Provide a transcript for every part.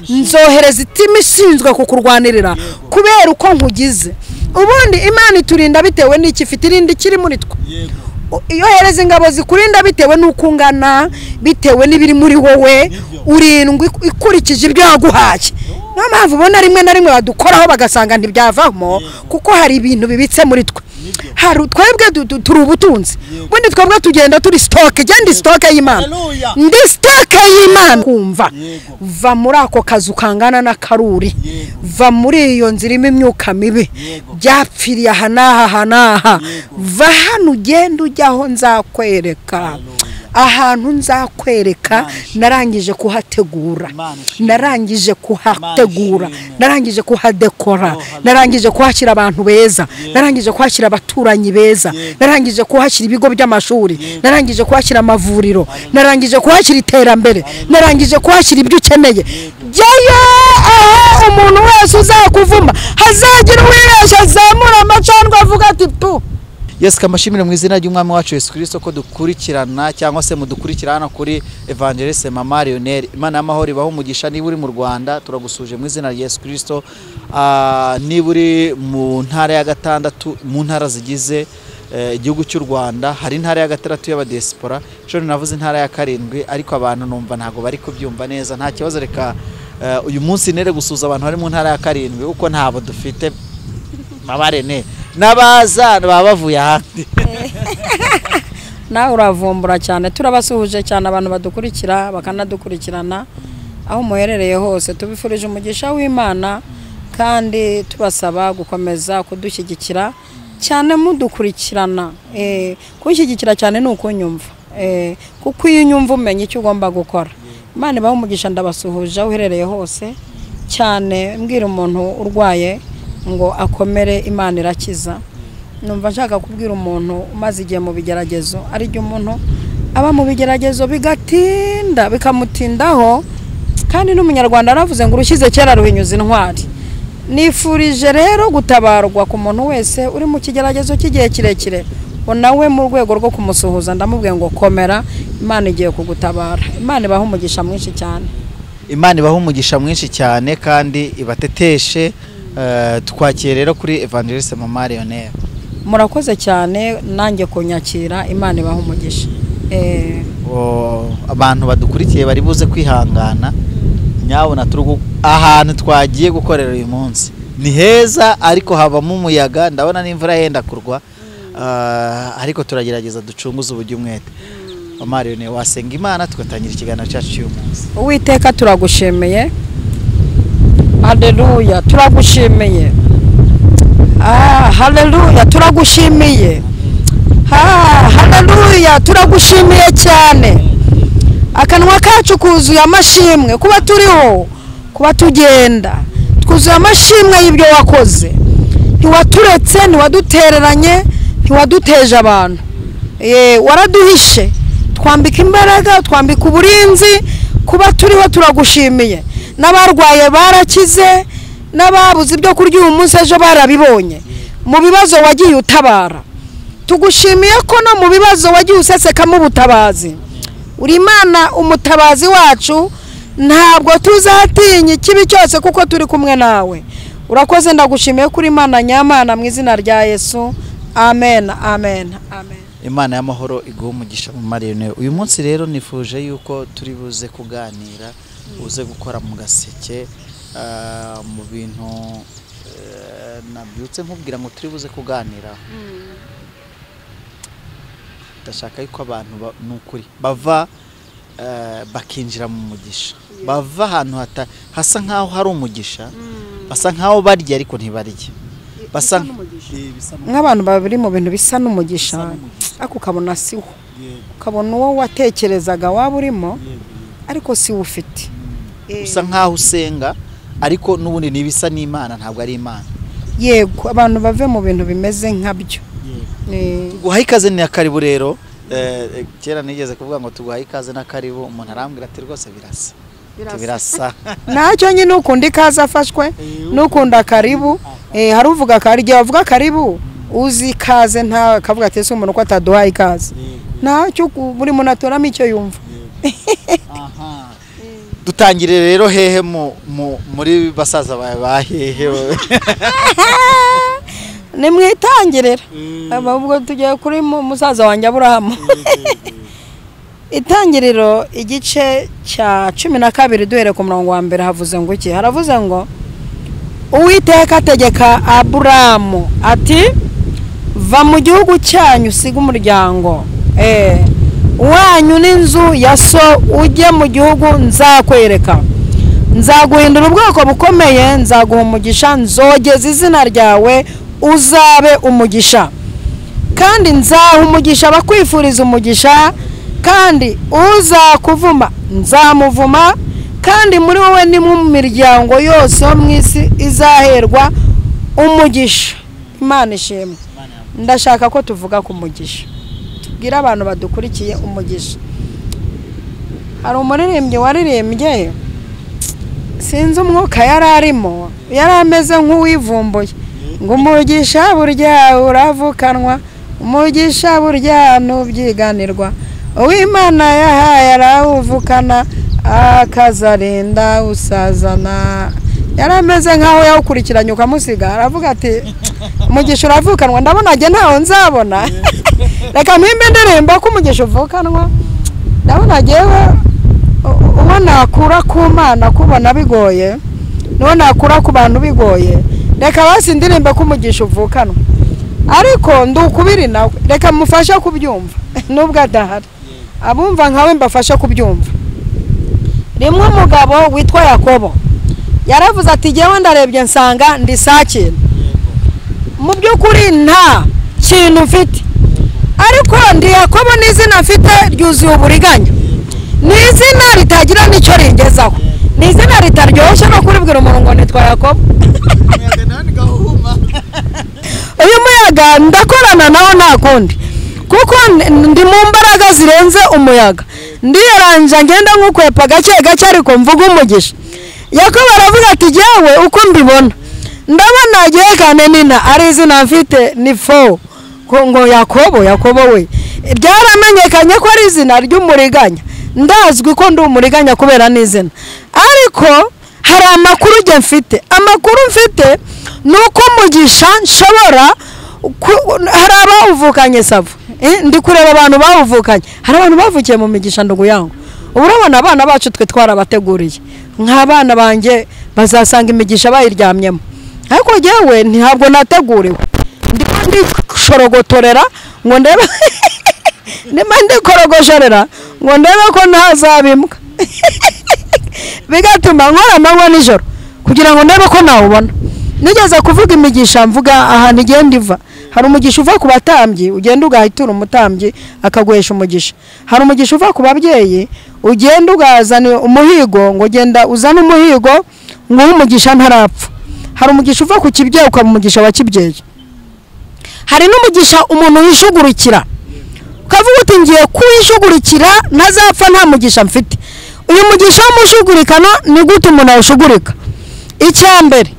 nzohereza itima ishinzwe kukurwanirira kubera uko nkugize. Ubundi Imana iturinda bitewe n'iki ifite irindi kiri muri twe. Iyo hereza ingabo zikurinda bitewe n'uko ungana, bitewe n'ibiri muri wowe, urindwi ikurikije ibyo yaguhaye. No mpamvu ubona rimwe na rimwe badukoraho bagasanga ntibyavamo kuko hari ibintu bibitse muri twe. Hari twebwe turi ubutunzi. Ubundi twebwe tugenda turi stock, genda stock y'Imana. Ndi stock y'Imana. Kumva va muri ako kazu kangana na karuri. Va muri iyo nzirimo imyuka mibi. Byapfiriye hanaha. Va hano ugenda ujyaho nzakwereka. Ahantu nzakwereka narangije kuhategura, narangije kuhadekora, narangije kuhashyira abantu beza, narangije kuhashyira abaturanyi beza, narangije kuhashyira ibigo by'amashuri, narangije kuhashyira amavuriro, narangije kuhashyira iterambere, narangije kuhashyira ibyo ukeneye. Jyayo aho umuntu wese uzakuvuma hazagira uwibeshya azamura amacandwe avuga ati tu. Yes, kamashimire mu izina ry'umwami wacu Yesu Kristo ko dukurikirana cyangwa se mudukurikirana kuri Evangeliste Mama Lionel. Imana y'amahoro ibaho umugisha. Niba uri mu Rwanda turagusuje mu izina rya Yesu Kristo. Niba uri mu ntara ya gatandatu, mu ntara zigize igihugu cy'u Rwanda, hari intara ya gatandatu y'abadiaspora, cyo navuze intara ya karindwi, ariko abantu numva ntago bari kubyumva neza. Nta kibazo, reka uyu munsi nere gusuza abantu bari mu ntara ya karindwi uko ntabo dufite mabarene nabaza babavuye ahandi. Nawe uravumbura cyane. Turabasuhuje cyane abantu badukurikira bakanadukurikirana aho muherereye hose. Tubifurije umugisha w'Imana kandi tubasaba gukomeza kudushyigikira cyane mudukurikirana. Kunshyigikira cyane ni ukunyumva, kuko iyo unyumva umenya icyo ugomba gukora. Imana ibaho umugisha. Ndabasuhuje aho uherereye hose cyane. Mbwira umuntu urwaye ngo akomere, Imana irakiza. Numva nshaka kubwira umuntu umaze igihe mu bigeragezo, ari byo umuntu aba mu bigeragezo bigatinda bikamutindaho, kandi n'umunyarwanda aravuze ngo urushyize kera ruhinyuza intwari. Nifurije rero gutabarwa ku muntu wese uri mu kigeragezo cy'igihe kirekire, nawe mu rwego rwo kumusuhuza ndamubwiye ngo komera, Imana igiye kugutabara. Imana ibaho umugisha mwinshi cyane. Imana ibaho umugisha mwinshi cyane kandi ibateteshe. Twakire rero kuri Evangeliste Mama Lionel. Murakoze cyane nanjye kunyakira. Imana ibaho umugisha. Abantu badukurikiye bari buze kwihangana, nyabona ahantu twagiye gukorera uyu munsi ni heza, ariko habamo umuyaga, ndabona n'imvura yenda kurwa, ariko turagerageza ducunguze uburyo umwete. Mama Lionel, wasenga Imana tugatangira ikiganiro cyacu cy'uyu munsi. Uwiteka turagushimiye. Haleluya, turagushimiye. Haleluya, turagushimiye. Haleluya, turagushimiye cyane. Akanwa kacu kuzuye amashimwe kuba turiho, kuba tugenda, twuzuye amashimwe y'ibyo wakoze. Ntiwaturetse, ntiwadutereranye, ntiwaduteje abantu. Waraduhishe, twambika imbaraga, twambika uburinzi. Kuba turiho turagushimiye. N'abarwaye barakize, n'ababuze ibyo kurya uyu munsi ejo barabibonye. Mu bibazo wagiye utabara. Tugushimiye ko no mu bibazo wagiye usesekamo ubutabazi. Uri Imana umutabazi wacu, ntabwo tuzatinya ikibi cyose kuko turi kumwe nawe. Urakoze, ndagushimiye kuri Imana nyamana mu izina rya Yesu. Amen, amen, amen. Imana y'amahoro iguha umugisha mu Lionel. Uyu munsi rero nifuje yuko turi buze kuganira, uze gukora mu gaseke mu bintu nabyutse nkubwira ngo turi buze kuganira. Ndashaka yuko abantu n'ukuri bava bakinjira mu mugisha, bava ahantu hasa nkaho hari umugisha, basa nkaho barya ariko ntibarya, basa nk'abantu babiri mu bintu bisa n'umugisha, ariko ukabona siwo, ukabona uwo watekerezaga waba urimo ariko si ufite. Usa nkaho usenga ariko n'ubundi nibisa n'Imana, ntabwo ari Imana. Yego, abantu bave mu bintu bimeze nkabyo. Guhaye ikaze ni akaribu rero. Kera nigeze kuvuga ngo tuguhaye ikaze na karibu, umuntu arambwira ati rwose birasa. Nacyo nyine ukunda ikaze afashwe n'ukunda karibu. Hari uvuga karije, bavuga karibu uzi ikaze, nta kavuga ati ese umuntu ko ataduhaye ikaze. Nacyo buri muntu atoramo icyo yumva. dutangire rero hehe muri basaza bawe bahehe wowe ni mwitangirira ubwo tugiye kuri musaza wanjye Aburahamu itangiriro igice cya 12 duhere ku murongo wa mbere havuze ngo iki haravuze ngo Uwiteka ategeka Aburahamu ati va mu gihugu cyanyu siga umuryango wanyu n'inzu ya so ujye mu gihugu nzakwereka nzaguhindura ubwoko bukomeye nzaguha umugisha nzogeza izina ryawe uzabe umugisha kandi nzaha umugisha abakwifuriza umugisha kandi uzakuvuma nzamuvuma kandi muri wowe ni mu miryango yose yo mu isi izaherwa umugisha Imana ishimwe ndashaka ko tuvuga ku mugisha tubwira abantu badukurikiye umugisha hari umuririmbyi waririmbye sinzi umwuka yararimo yarameze nk'uwivumbuye ngo umugisha burya uravukanwa umugisha burya nubyiganirwa uw'Imana yahaye arawuvukana akazarinda usazana yarameze nkaho yawukurikiranye ukamusiga aravuga ati umugisha uravukanwa ndabona nge ntaho nzabona reka mpimbe ndirimba ko umugisha uvukanwa ndabona ngewe uwo nakura ku Mana kubona bigoye n'uwo nakura ku bantu bigoye reka basi ndirimbe ko umugisha uvukanwa ariko ndukubiri nawe reka mufasha kubyumva nubwo adahari abumva nkawe mbafasha kubyumva rimwe umugabo witwa Yakobo yaravuze ati jyewe ndarebye nsanga ndi sakina mu by'ukuri nta kintu mfite ariko ndi Yakobo n'izina mfite ryuzuye uburiganya n'izina ritagira n'icyo ringezaho n'izina ritaryoshye no kuribwira umuntu ngo nitwa Yakobo uyu muyaga ndakorana nawo nta kundi kuko ndi mu mbaraga zirenze umuyaga ndiyaranja ngenda nk'ukwepa gake ariko mvuga umugisha Yakobo aravuga ati jyewe uko mbibona ndabona agiye kane nina ari izina mfite ni fo ngo Yakobo we byaramenyekanye ko ari izina ry'umuriganya ndazwi ko ndi umuriganya kubera n'izina ariko hari amakuru nge mfite amakuru mfite nuko umugisha nshobora hari abawuvukanye savu ndi kureba abantu bawuvukanye hari abantu bavukiye mu migisha ndugu yangu urabona abana bacu twe twarabateguriye nk'abana banjye bazasanga imigisha bayiryamyemo ariko jyewe ntabwo nateguriwe ndi shorogotorera ngo ndebe ndi korogojorera ngo ndebe ko ntazabimbwa bigatuma nkora amanywa nijoro kugira ngo ndebe ko nawubona nigeze kuvuga imigisha mvuga ahantu igenda iva hari umugisha uva ku batambyi ugenda ugahitura umutambyi akaguhesha umugisha hari umugisha uva ku babyeyi ugenda ugazana umuhigo ngo genda uzana umuhigo ngo umugisha ntarapfa hari umugisha uva ku kibyeyi ukaba umugisha wa kibyeyi hari n'umugisha umuntu yishugurikira ukavuga uti ngiye kuwishugurikira ntazapfa nta mugisha mfite uyu mugisha w'umushugurikano ni gute umuntu awushugurika icyambere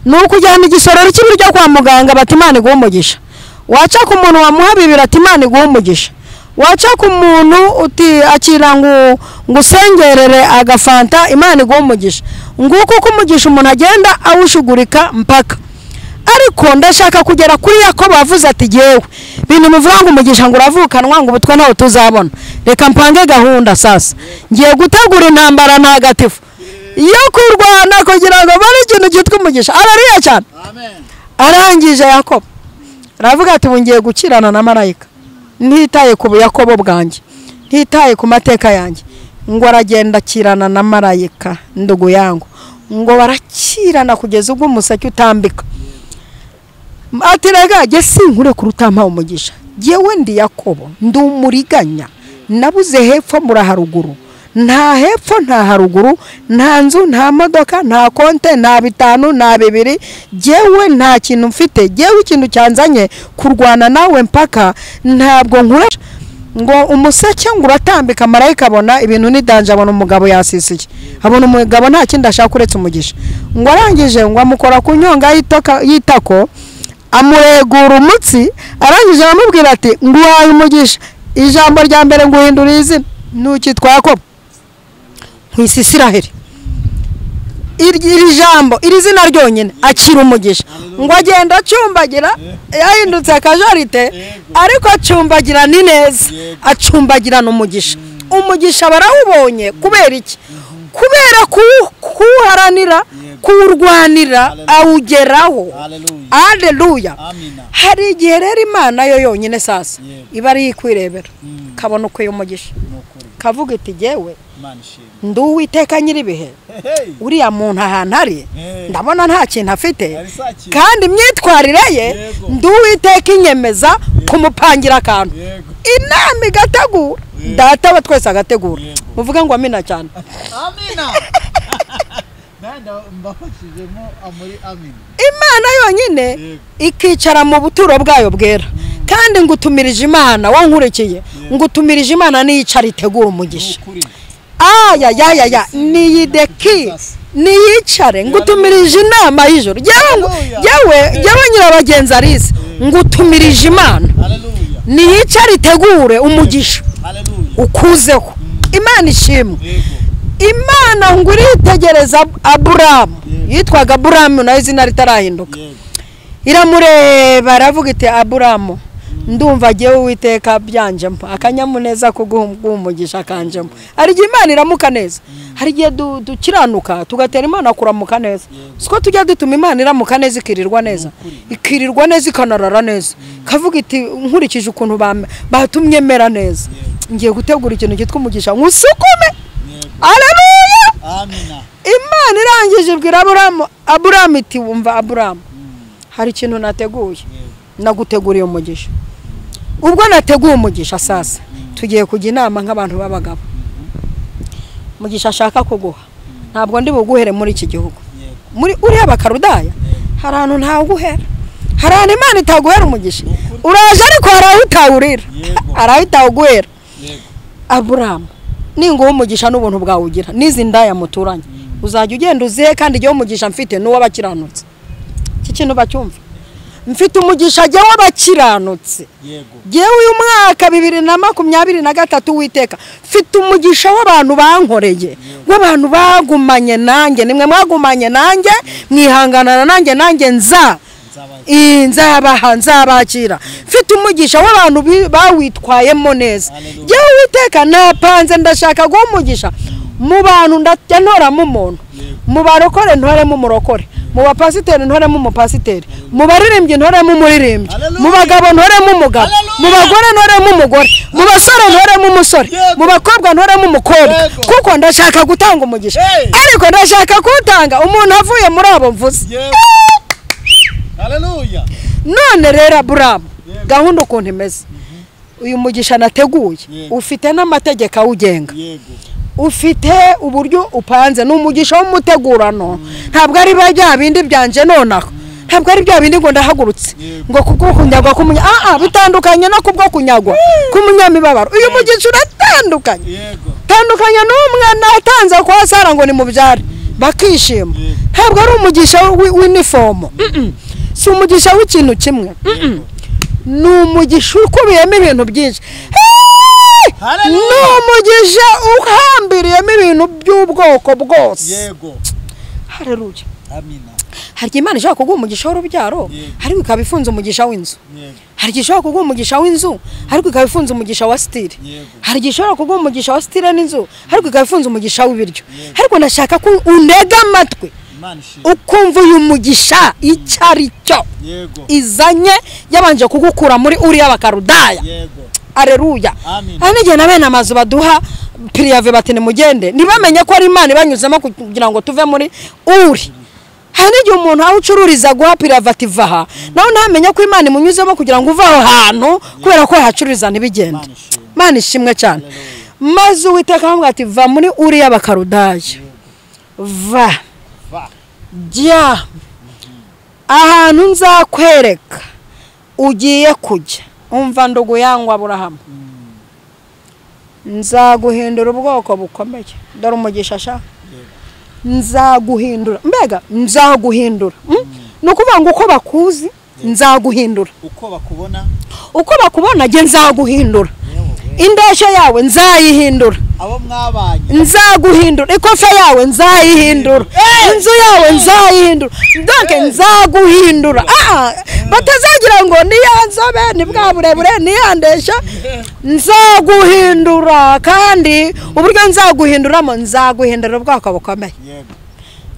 ni ukujyana igisororo cy'ibiryo kwa muganga bati Imana iguhe umugisha waca ku muntu wamuha bibiri ati Imana iguhe umugisha waca ku muntu uti akira ngo usengerere agafanta Imana iguhe umugisha nguko ko umugisha umuntu agenda awushugurika mpaka ariko ndashaka kugera kuri Yakobo avuze ati jyewe bintu muvuga ngo umugisha ngo uravukanwa ngo ubutwe ntaho tuzabona reka mpange gahunda sasa ngiye gutegura intambara ntagatifu yo kurwana kugira ngo bari ikintu cyitwa umugisha arariya cyane arangije Yakobo aravuga ati ngiye gukirana na marayika ntitaye ku Yakobo bwanjye ntitaye ku mateka yanjye ngo aragenda akirana na marayika ndugu yangu ngo barakirana kugeza ubwo umuseke utambika ati rega jye sinkure ku rutampa umugisha jyewe ndi Yakobo ndi umuriganya nabuze hepfo muri haruguru nta hepfo nta haruguru nta nzu nta modoka nta konte nta bitanu nta bibiri jyewe nta kintu mfite jyewe ikintu cyanzanye kurwana nawe mpaka ntabwo nkura ngo umuseke ngo uratambika marayika abona ibintu nidanje abona umugabo yasisiye abona umugabo nta kindi ashaka uretse umugisha ngo arangije ngo amukora ku nyonga yitako amuregura umutsi arangije aramubwira ati nguhaye umugisha ijambo rya mbere nguhindura izina nukitwa Yakobo nkwise Isiraheli. Iri jambo iri zina ryonyine akira umugisha ngo agenda acumbagira yahindutse akajarite ariko acumbagira ni neza acumbagirana umugisha barawubonye kubera iki? Kubera kuharanira kurwanira awugeraho. Haleluya. Hari igihe rero Imana yo yonyine sasa iba ari ikwirebera kabona uko y'umugisha kavuga iti jewe nduwiteka nyiribihe uriya muntu ahantu ari ndabona nta kintu afite kandi imyitwarire ye nduwiteka inyemeza kumupangira akantu inama igategura data wa twese agategura muvuga ngo amina cyane. Amina. Mbafashijemo amuri amina. Imana yonyine ikicara mu buturo bwayo bwera kandi ngutumirije Imana wankurikiye ngutumirije Imana niyicara itegura umugisha. Ya niyideki niyicare ngutumirije inama y'ijoro yewe nyirabagenzi Alice ngutumirije Imana niyicare itegure umugisha ukuzeho. Imana ishimwe. Imana ngo iritegereza Aburamu yitwaga Aburamu nayo izina ritarahinduka iramureba aravuga iti Aburamu ndumva agiye Uwiteka byanjemo akanyamuneza kugumugisha kanjemo. Hari igihe Imana iramuka neza hari igihe dukiranuka tugatera Imana kuramuka neza siko tujya dutuma Imana iramuka neza ikirirwa neza ikanarara neza kavuga iti nkurikije ukuntu batumye mera neza ngiye gutegura ikintu cyitwa umugisha nkusukume. Haleluya. Amina. Imana irangije ibwira Aburamu iti wumva Aburamu hari ikintu nateguye naguteguriye umugisha. Ubwo nateguye umugisha sasa tugiye kujya inama nk'abantu b'abagabo. Umugisha ashaka kuguha ntabwo ndi buguhere muri iki gihugu muri uri abakarudaya hari ahantu ntawuguhera hari ahantu Imana itaguhera umugisha uraje ariko harawutawurira harawutawuguhera. Aburamu ningo umugisha n'ubuntu bwawe ugira nizi ndaya muturanye uzajya ugenda uzihe kandi igihe umugisha mfite n'uwo bakiranutse. Iki kintu bacyumva mfite umugisha jya w'abakiranutse jewe uyu mwaka 2023 Uwiteka mfite umugisha w'abantu bankoreye w'abantu bagumanye nanjye nimwe mwagumanye nanjye mwihanganana nanjye nzabakira mfite umugisha w'abantu bawitwayemo neza jewe Uwiteka napanze ndashaka guha umugisha mu bantu ndajya ntoramo umuntu mu barokore ntoremo umurokore mu bapasiteri ntoremo umupasiteri mu baririmbyi ntoremo umuririmbyi mu bagabo ntoremo umugabo mu bagore ntoremo umugore mu basore ntoremo umusore mu bakobwa ntoremo umukobwa kuko ndashaka gutanga umugisha ariko ndashaka kutanga umuntu avuye muri abo mvuze. Haleluya. None rero Aburamu gahunda ukuntu imeze uyu mugisha nateguye ufite n'amategeko awugenga ufite uburyo upanze n'umugisha w'umutegurano ntabwo ari bya bindi byanje nonaho ntabwo ari bya bindi ngo ndahagurutse ngo kubwo kunyagwa bitandukanye no kubwo kunyagwa kumunyamibabaro. Uyu mugisha uratandukanye tandukanye n'umwe natanze kwa Sara ngo ni mubyare bakishima ntabwo ari umugisha w'uniform si umugisha w'ikintu kimwe ni umugisha ukubiyemo ibintu byinshi n'umugisha uhambiriyemo ibintu by'ubwoko bwose. Haleluya. Amina. Hari Imana ishaka kuguha umugisha w'urubyaro ariko ikaba ifunze umugisha w'inzu. Hari ishaka kuguha umugisha w'inzu ariko ikaba ifunze umugisha wa style. Hari ishaka kuguha umugisha wa style n'inzu ariko ikaba ifunze umugisha w'ibiryo. Ariko ndashaka ko undega amatwi ukumva uyu mugisha icyari cyo izanye yabanje kugukura muri uriya bakarudaya. Haleluya. Anege na bene amazu baduha priyave batene mugende nibamenye ko ari Imana ibanyuzemo kugira ngo tuve muri uri. Hanege umuntu awucururiza guha priyave vaha naho namenye ko Imana imunyuzemo kugira ngo uva aho hantu kubera ko yacururiza nibigende. Imana ishimwe cyane. Maze Uwiteka avuga ati va muri uriya bakarudaya va jya ahantu nzakwereka ugiye kujya umva ndugu yangu Aburahamu nzaguhindura ubwoko bukomeye dore umugisha sha nzaguhindura mbega nzaguhindura nukuvuga ngo uko bakuzi nzaguhindura uko bakubona je nzaguhindura indeshyo yawe nzayihindura, abo mwabanye nzaguhindura, ikofe yawe nzayihindura, inzu yawe nzayihindura, donc nzaguhindura. Batazagira ngo ni ya nzobe, ni bwa burebure, ni ya ndeshyo, nzaguhindura. Kandi uburyo nzaguhinduramo, nzaguhindura ubwoko bukomeye,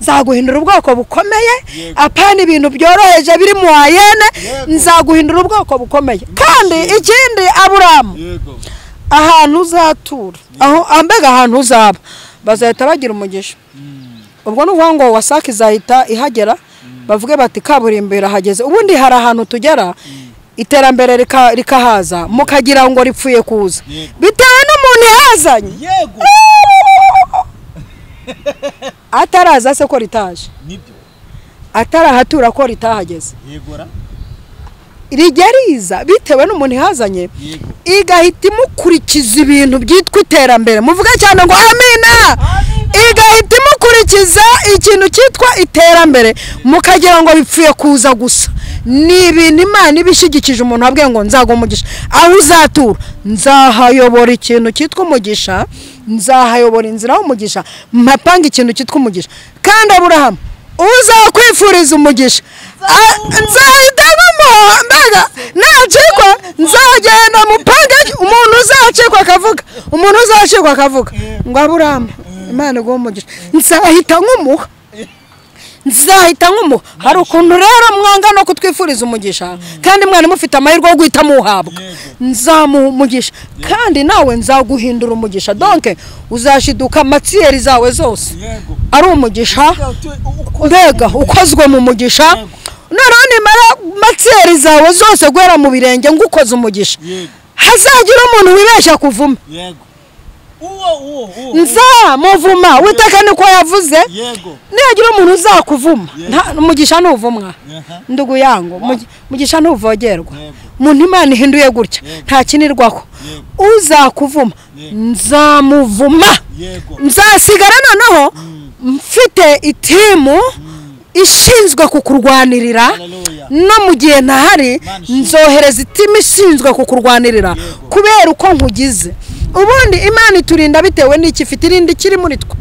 nzaguhindura ubwoko bukomeye, apana ibintu byoroheje biri mu ayene, nzaguhindura ubwoko bukomeye. Kandi ikindi Aburahamu, ahantu uzatura, aho ambega ahantu uzaba, bazahita bagira umugisha. Ubwo nuvuga ngo Wasake izahita ihagera, bavuge bati kaburimbo irahageze. Ubundi hari ahantu tugera iterambere rikahaza, mukagira ngo ripfuye kuza, bitewe n'umuntu yazanye. Ataraza se ko ritaje, nibyo atarahatura ko ritahageze, rigeriza bitewe n'umuntu yazanye, igahita imukurikiza ibintu byitwa iterambere. Muvuga cyane ngo amina. Igahita imukurikiza ikintu cyitwa iterambere, mukagira ngo bipfuye kuza gusa. Ni ibintu Imana ibishigikije umuntu wabwiye ngo nzagumugisha. Aho uzatura nzahayobora ikintu cyitwa umugisha, nzahayobora inzira y'umugisha, mpapanga ikintu cyitwa umugisha. Kandi Aburahamu uzakwifuriza umugisha, nzahita nkumuha. Mbega nacikwa nzagenda mupange umuntu uzacikwa akavuga, umuntu uzacikwa akavuga ngo Aburahamu Imana iguhe umugisha, nzahita nkumuha, nzahita nkumuha. Hari ukuntu rero mwanga no kutwifuriza umugisha, kandi mwana mufite amahirwe yo guhita muhabwa. Nzamuha umugisha, kandi nawe nzaguhindura umugisha. Donc uzashiduka matsiyeri zawe zose ari umugisha, mbega ukozwe mu mugisha. Noneho nimara matsiyeri zawe zose guhera mu birenge ngukoze umugisha, hazagira umuntu wibeshya kuvuma, nzamuvuma. Witeka niko yavuze, nihagira umuntu uzakuvuma, umugisha ntuvumwa. Ndugu yangu, umugisha ntuvogerwa. Umuntu Imana ihinduye gutya ntakinirwaho. Uzakuvuma nzamuvuma. Nzasigara noneho mfite itimu ishinzwe kukurwanirira, no mu gihe ntahari nzohereza itimu ishinzwe kukurwanirira kubera uko nkugize. Ubundi Imana iturinda bitewe n'iki ifite irindi kiri muri twe.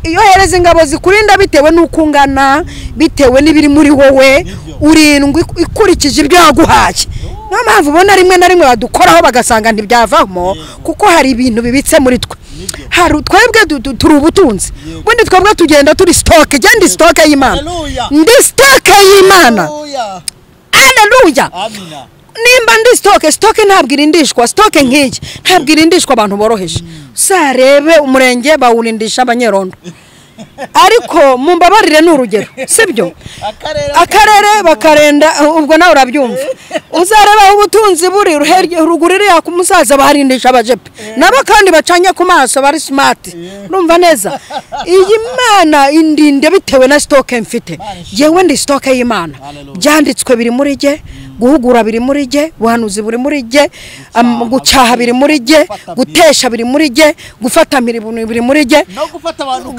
Yohereza ingabo zikurinda bitewe n'uko ungana, bitewe n'ibiri muri wowe, urindwi ikurikije ibyo yaguhaye. Niyo mpamvu ubona rimwe na rimwe badukoraho bagasanga ntibyavamo, kuko hari ibintu bibitse muri twe. Hari twebwe turi ubutunzi, ubundi twebwe tugenda turi stock. Genda stock y'Imana, ndi stock y'Imana. Haleluya, amina. Nimba ndi stock ntabwo irindishwa, stock nk'iyi ntabwo irindishwa abantu boroheje. Sarebe umurenge bawurindisha abanyerondo, ariko mumbabarire n'urugero, sibyo? Akarere bakarenda, ubwo nawe urabyumva. Uzareba ubutunzi buri rugurire ya kumusaza baharindisha abajepe, nabo kandi bacanye ku maso bari smart. Urumva neza? Iyi Mana indinde bitewe na stock mfite. Yewe ndi stock y'Imana, byanditswe biri muri je, guhugura biri muri je, buhanuzi buri muri je, gucaha biri muri je, gutesha biri muri je, gufata biri muri je, no gufata abantu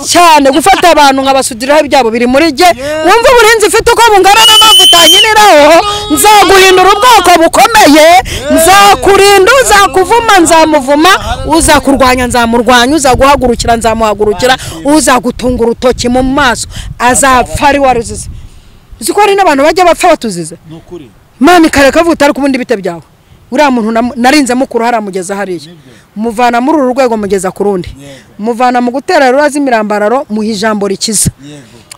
cyane gufata abantu nkabasudiraho ibyabo biri muri je. Wumva uburinzi ufite uko bungana n'amavuta nyiniraho, nzaguhindura ubwoko bukomeye, nzakurinda, uzakuvuma nzamuvuma, uzakurwanya nzamurwanya, uzaguhagurukira nzamuhagurukira, uzagutunga urutoki mu maso azapfa ari waruzize. Uziko hari n'abantu bajya bapfa batuzize. Nukuri Imana ikareka vuta ariko ubundi bite byawe. Uriya muntu narinze mukuru haramugeza hariya, muvana muri uru rwego mugeza ku rundi, muvana mu gutera rurazi imirambararo muha ijambo rikiza,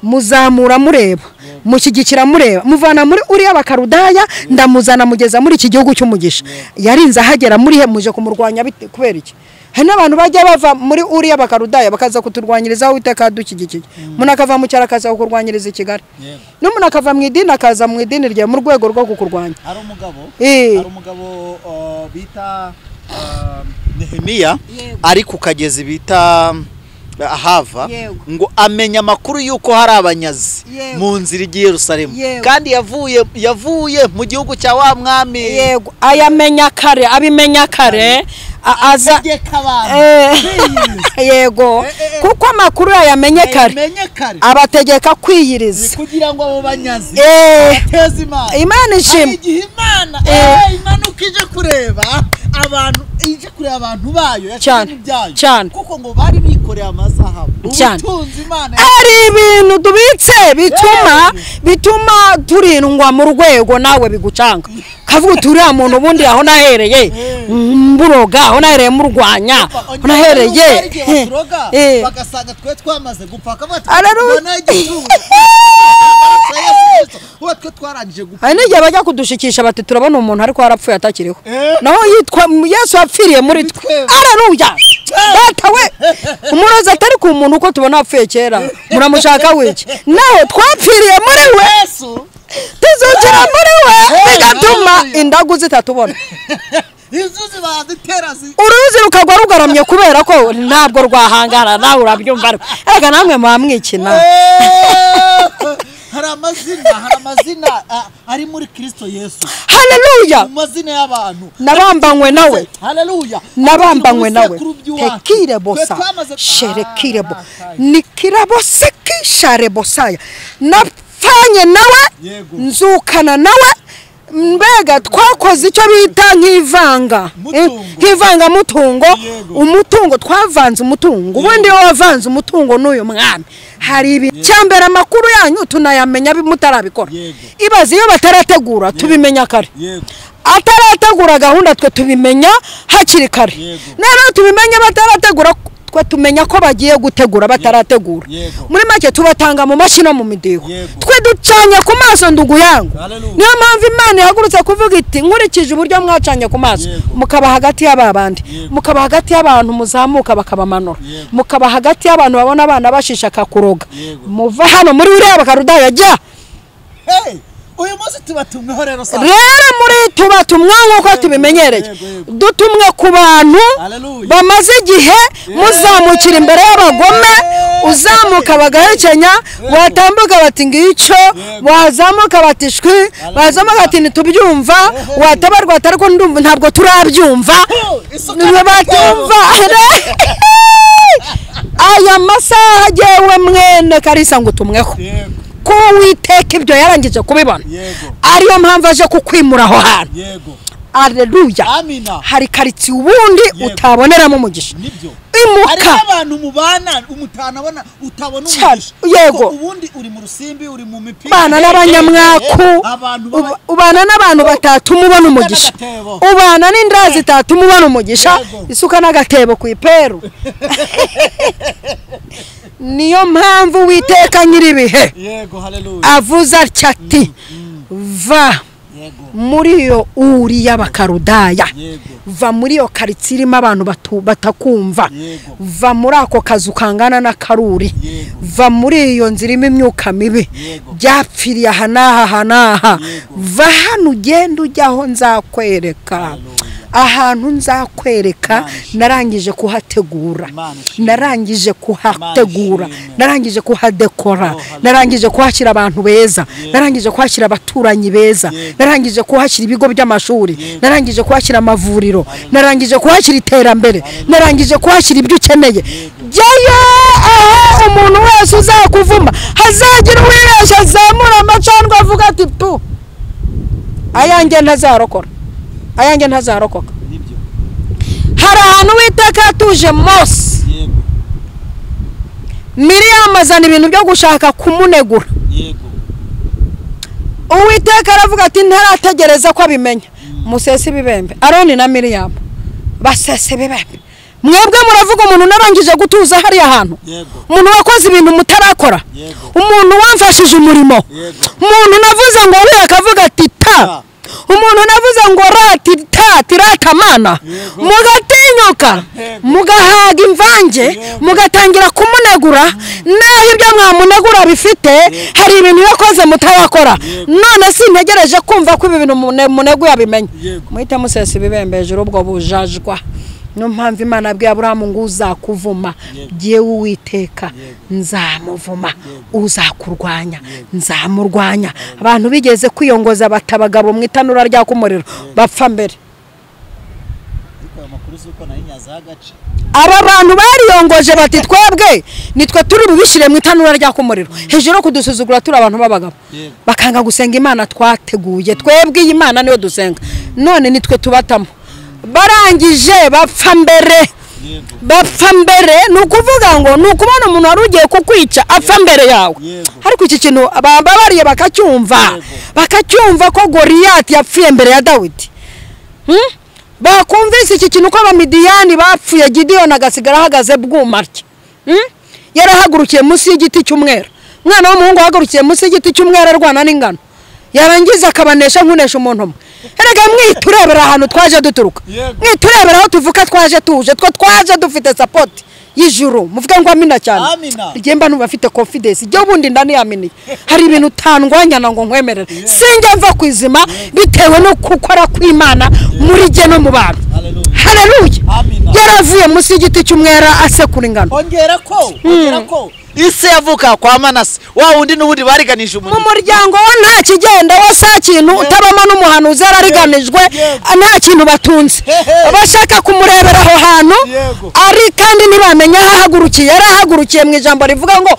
muzamura mureba, mushyigikira mureba, muvana muri uriya bakarudaya ndamuzana mugeza muri iki gihugu cy'umugisha. Yarinze ahagera muri he muje kumurwanya bite kubera iki? Hari n'abantu bajya bava muri uriya bakarudaya bakaza kuturwanyiriza Uwiteka dukigikiye. Umuntu akava mu cyaro akaza kukurwanyiriza i Kigali, n'umuntu akava mu idini akaza mu idini rye mu rwego rwo kukurwanya. Hari umugabo bita Nehemiya ari ku kagezi bita Ahava, ngo amenya amakuru yuko hari abanyazi mu nzira igiye Yerusalemu, kandi yavuye mu gihugu cya wa mwami. Yego, ayamenya kare, abimenya kare, aza yego kuko amakuru yamenye kare abategeka kwiyiriza kugira ngo abo banyazi bateze Imana ishimwe Imana ukije kureba abantu ije kureba abantu bayo cyane kuko ngo bari bikoreye amazahabu ubutunzi Imana ari ibintu dubitse bituma turindwa mu rwego nawe bigucanga kavuga turiya muntu ubundi aho nahereye mburoga aho nahereye murwanya nahereye bagasanga twe twamaze gupaka batubona igitungo twe twarangije gupfa hari n'igihe bajya kudushikisha bati turabona umuntu ariko harapfuye atakiriho naho yitwa Yesu yapfiriye muri twe haleluya data we umurozi atari ku muntu uko tubona apfuye kera muramushaka wiki naho twapfiriye muri we Yesu tuzukira muri we bigatuma indagu zitatubona inzuzi baziterazi uruzi rukagwa rugaramye kubera ko ntabwo rwahangara nawe urabyumva ariko namwe mwamwikina hari amazina ari muri Kristo Yesu haleluya amazina y'abantu nabambanywe nawe haleluya nabambanywe nawe tekire bosa sherekire bo nikirabo sekishare bosaya napfanye nawe nzukana nawe mbega twakoze icyo bita nk'ivanga mutungo umutungo twavanze umutungo ubundi wavanze umutungo n'uyu mwami hari ibi cyambere amakuru yanyu tunayamenya mutarabikora ibaze iyo batarategura tubimenya kare atarategura gahunda twe tubimenya hakiri kare nero tubimenya batarategura twe tumenya ko bagiye gutegura batarategura muri make tubatanga mu mashino mu midiho twe ducanye ku maso ndugu yangu niyo mpamvu Imana yahagurutse kuvuga iti nkurikije uburyo mwacanye ku maso mukaba hagati y'ababandi mukaba hagati y'abantu muzamuka bakabamanura mukaba hagati y'abantu babona abana bashishaka kuroga muva hano muri uriya bakarudaya jya uyu munsi tubatumweho rero muri tubatumwa nk'uko tubimenyereye dutumwe ku bantu bamaze igihe muzamukira imbere y'abagome uzamuka bagahekenya watambuka bati ngicyo wazamuka batishwi wazamuka ati ntitubyumva watabarwa atari ko ndumva ntabwo turabyumva batumva aya masaha agewe mwene Karisa ngo utumweho ko Uwiteka ibyo yarangije kubibona ariyo mpamvu aje kukwimura aho hantu haleluya hari karitsiye ubundi utaboneramo umugisha imuka abantu mubana umutanabona utabona umugisha ubundi uri mu rusimbi uri mu mipira bana n'abanyamwaku ubana n'abantu batatu mubona umugisha ubana n'indazi zitatu mubona umugisha isuka n'agatebo ku iperu niyo mpamvu Uwiteka nyiribihe avuza ati va muri iyo uri y'abakarudaya va muri iyo karitsiye irimo abantu batakumva va muri ako kazu kangana na karuri va muri iyo nzira irimo imyuka mibi byapfiriye aha n'aha va hano ugenda ujyaho nzakwereka ahantu nzakwereka narangije kuhategura narangije kuhadekora narangije kuhashyira abantu beza narangije kuhashyira abaturanyi beza narangije kuhashyira ibigo by'amashuri narangije kuhashyira amavuriro narangije kuhashyira iterambere narangije kuhashyira ibyo ukeneye jyayo aho umuntu wese uzakuvuma hazagira uwibeshya azamura amacandwe avuga ati tu ayanjye ntazarokoka hari ahantu Uwiteka yatuje Mose Miriyamu azana ibintu byo gushaka kumunegura Uwiteka aravuga ati ntarategereza ko abimenya musese ibibembe Aroni na Miriyamu basese ibibembe mwebwe muravuga umuntu narangije gutuza hari ahantu umuntu wakoze ibintu mutarakora umuntu wamfashije umurimo umuntu navuze ngo we akavuga ati ta umuntu navuze ngo tiratamana mugatinyuka mugahaga imvange mugatangira kumunegura naho ibyo mwamunegura bifite hari ibintu yakoze mutarakora none sintegereje kumva ko ibi bintu munegu yabimenye muhite musesa ibibembe hejuru ubwo bujajwa no mpamvu Imana yabwiye Aburahamu ngo uzakuvuma giye Uwiteka nzamuvuma uzakurwanya nzamurwanya abantu bigeze kwiyongoza batabagabo mu itanura rya kumuriro bapfa mbere aba bantu bariyongoje bati twebwe nitwe turi bubishire mu itanura rya kumuriro hejuru kudusuzugura turi abantu babagabo bakanga gusenga Imana twateguye twebwe iyi Imana niyo dusenga none nitwe tubatamo barangije bapfa mbere nukuvuga ngo nukubona umuntu warugiye kukwica apfa mbere yawe ariko iki kintu babariye bakacyumva ko Goliyati yapfuye mbere ya Dawidi bakumvise iki kintu ko abamidiyani bapfuye Gideon agasigara ahagaze bwumarye yarahagurukiye munsi y'igiti cy'umwera umwana w'umuhungu wahagurukiye munsi y'igiti cy'umwera arwana n'ingano yarangiza akabanesha nkunesha umuntu umwe erega mwiturebera ahantu twaje duturuka mwiturebera aho tuvuka twaje twaje dufite support y'ijuru muvuga ngo amina cyane igemba n'ubafite confidence ijyo bundi ndani yaminiye hari ibintu tandwanyana ngo nkwemerere singe mva kwizima bitewe no gukora kw'Imana muri je no mu bantu haleluya yaravuye munsi y'igiti cy'umwera asekura ingano ongera ko ise yavuka kwa Manase wa wundi n'ubundi bariganije mu muryango wa nta kigenda wasa kintu utabamo n'umuhanuzi arariganijwe nta kintu batunze bashaka kumurebera aho hantu ari kandi ntibamenya ahagurukiye yarahagurukiye mu ijambo rivuga ngo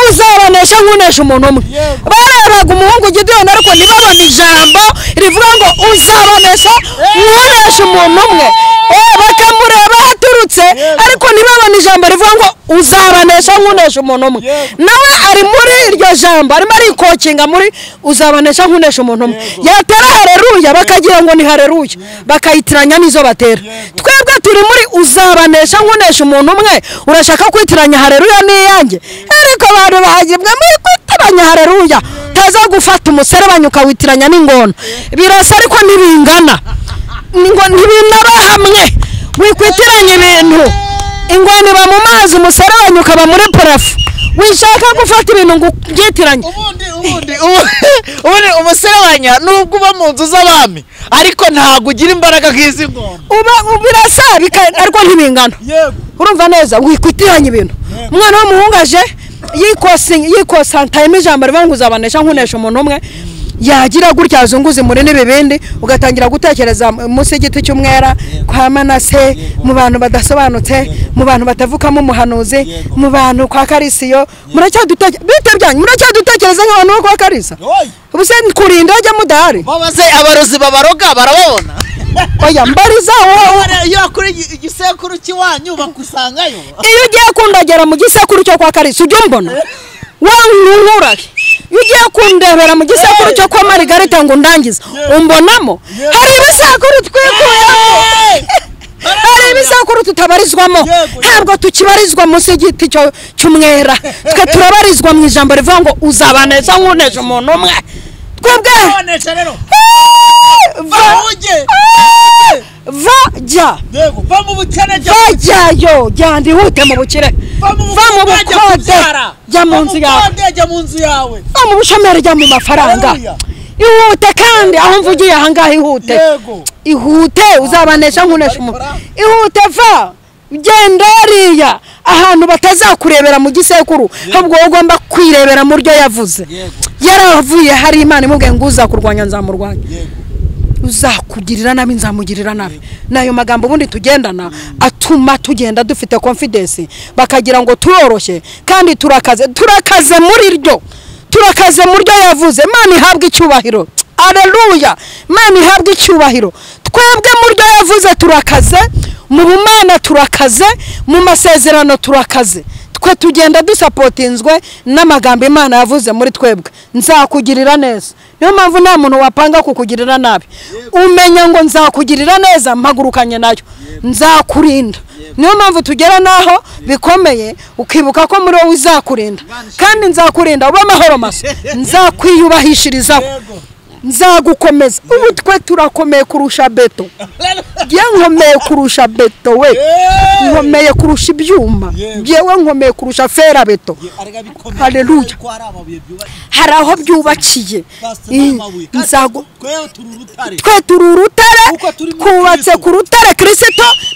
uzabanesha nkunesha umuntu umwe barebaga umuhungu Gideon ariko ntibabona ijambo rivuga ngo uzabanesha nkunesha umuntu umwe bakamureba haturutse ariko ntibabona ijambo rivuga ngo uzabanesha nkunesha umuntu umwe nawe ari muri iryo jambo arimo arikokinga muri uzabanesha nkunesha umuntu umwe yatera haleluya bakagira ngo ni haleluya bakayitiranya nizo batera twebwe turi muri uzabanesha nkunesha umuntu umwe urashaka kwitiranya haleluya niyange ariko abantu bahagibwe muri kwitiranya haleluya taza gufata umuserebanya ukawitiranya n'ingona birasa ariko ntibingana ntibinaba hamwe wikwitiranya ibintu ingona iba mu mazi umuserebanya ukaba muri parafu wishaka gufata ibintu ngo byitiranye ubundi umuserebanya nubwo uba mu nzu z'abami ariko ntago ugira imbaraga nk'izi ngona birasa ariko ntibingana urumva neza wikwitiranya ibintu umwana w'umuhungu aje yikosantayemo ijambo rivuga ngo uzabanesha nkunesha umuntu umwe yagira gutya azunguze muri n'ibibindi ugatangira gutekereza munsi y'igiti cy'umwera kwa Manase mu bantu badasobanutse mu bantu batavukamo umuhanuzi mu bantu kwa Karisiyo muracyadutekereza nk'abantu kwa Karisa ubuse kurinda ajya mudahari babaze abarozi babaroga barababona oya mbariza iyo kuri igisekuru cy'iwanyu bakusangayo iyo ugiye kundagera mu gisekuru cyo kwa Karisa ujye mbona wankura iyo ugiye kundebera mu gisekuru cyo kwa Marigarita ngo ndangiza umbonamo hari ibisekuru twikuyemo hari ibisekuru tutabarizwamo ntabwo tukibarizwa munsi y'igiti cy'umwera twe turabarizwa mu ijambo rivuga ngo uzabanesha nkunesha umuntu umwe twebwe vajya vajyayo jyandi hute mu bukire va mu bukode jya mu nzu yawe va mu bushomeri jya mu mafaranga ihute kandi aho mvugiye ahangaha ihute uzabanesha nkunesha umuntu ihute va genda hariya ahantu batazakurebera mu gisekuru ahubwo ugomba kwirebera mu ryo yavuze yaravuye hari Imana imubwiye ngo uzakurwanya nzamurwanya uzakugirira nabi nzamugirira nabi nayo magambo ubundi tugendana atuma tugenda dufite confidence bakagira ngo turoroshye kandi turakaze muri ryo yavuze Imana ihabwa icyubahiro haleluya Imana ihabwa icyubahiro twebwe muri ryo yavuze turakaze mu bumana turakaze mu masezerano turakaze twe tugenda dusapotinzwe n'amagambo Imana yavuze muri twebwe nzakugirira neza niyo mpamvu nta muntu wapanga kukugirira nabi umenya ngo nzakugirira neza mpagurukanye nayo nzakurinda niyo mpamvu tugera naho bikomeye ukibuka ko muri wowe uzakurinda kandi nzakurinda ube amahoro masa nzakwiyubahishirizaho nzagukomeza ubu twe turakomeye kurusha beto nkomeye kurusha beto we nkomeye kurusha ibyuma yewe nkomeye kurusha fera beto haleluya hari aho byubakiye twe turi urutare twubatse ku rutare Kristo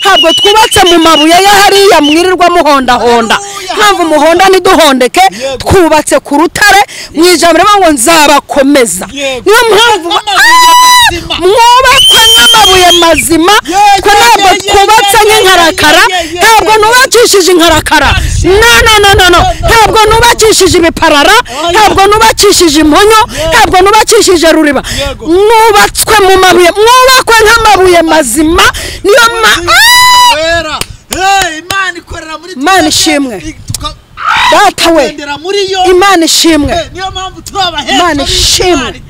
ntabwo twubatse mu mabuye ya hariya mwirirwa muhondahonda mpamvu muhonda ntiduhondeke twubatse ku rutare mu ijambo rivuga ngo nzabakomeza niyo mpamvu mwubakwe nk'amabuye mazima twe ntabwo twubatse nk'inkarakara ntabwo nubakishije inkarakara no ntabwo nubakishije ibiparara ntabwo nubakishije impunyu ntabwo nubakishije ruriba mwubatswe mu mabuye mwubakwe nk'amabuye mazima niyo Imana ishimwe data we Imana ishimwe Imana ishimwe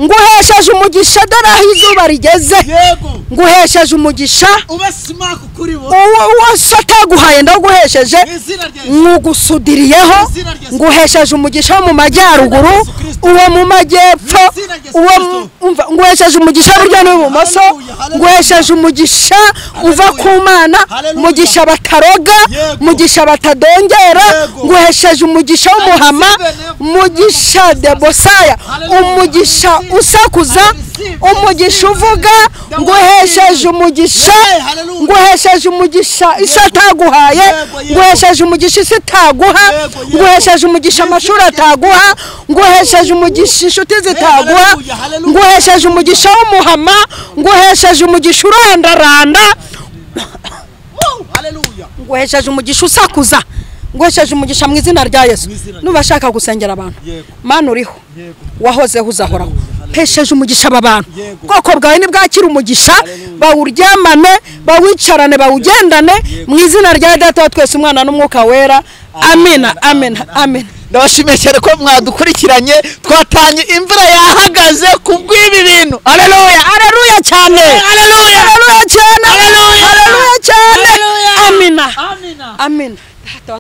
nguhesheje umugisha dore aho izuba rigeze nguhesheje umugisha uwo so ataguhaye ndaguhesheje ngusudiriyeho nguhesheje umugisha wo mu majyaruguru uwo mu majyepfo nguhesheje umugisha buryo n'ibumoso nguhesheje umugisha uva ku Mana umugisha bataroga umugisha batadongera nguhesheje umugisha w'umuhama umugisha debosaya umugisha usakuza umugisha uvuga nguhesheje umugisha isi ataguhaye nguhesheje umugisha isi itaguha nguhesheje umugisha amashuri ataguha nguhesheje umugisha inshuti zitaguha nguhesheje umugisha w'umuhama nguhesheje umugisha urandaranda nguhesheje umugisha usakuza nguhesheje umugisha mu izina rya Yesu nubashaka gusengera abantu Mana uriho wahozeho uzahoraho pesheje umugisha abantu bwoko bwawe nibwakira umugisha bawuryamane bawicarane bawugendane mu izina rya Data wa twese Umwana n'Umwuka wera amen ndabashimiye cyane ko mwadukurikiranye twatanye imvura yahagaze kubw'ibi bintu haleluya cyane